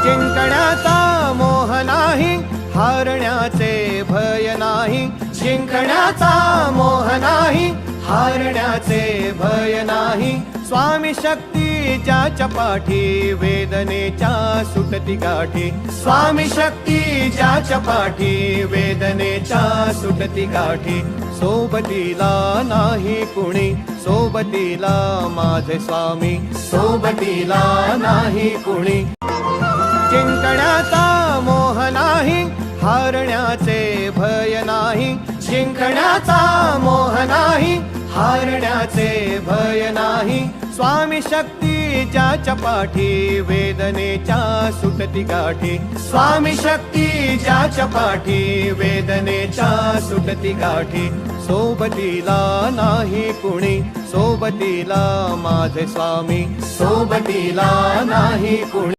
जिंकण्याचा मोह नाही, हारण्याचे भय नाही. जिंकण्याचा मोह नाही, हारण्याचे भय नाही. स्वामी शक्ती ज्याच्या पाठी, वेदनेच्या सुटती गाठी. स्वामी शक्ती ज्याच्या पाठी, वेदनेच्या सुटती गाठी. सोबतीला नाही कुणी, सोबतीला माझे स्वामी, सोबतीला नाही कुणी. जिंकण्याचा मोह नाही, हारण्याचे भय नाही. जिंकण्याचा मोह नाही, हारण्याचे भय नाही. स्वामी शक्ती ज्याच्या पाठी, वेदनेच्या सुटती गाठी. स्वामी शक्ती ज्याच्या पाठी, वेदनेच्या सुटती गाठी. सोबतीला नाही कुणी, सोबतीला माझे स्वामी, सोबतीला नाही कुणी.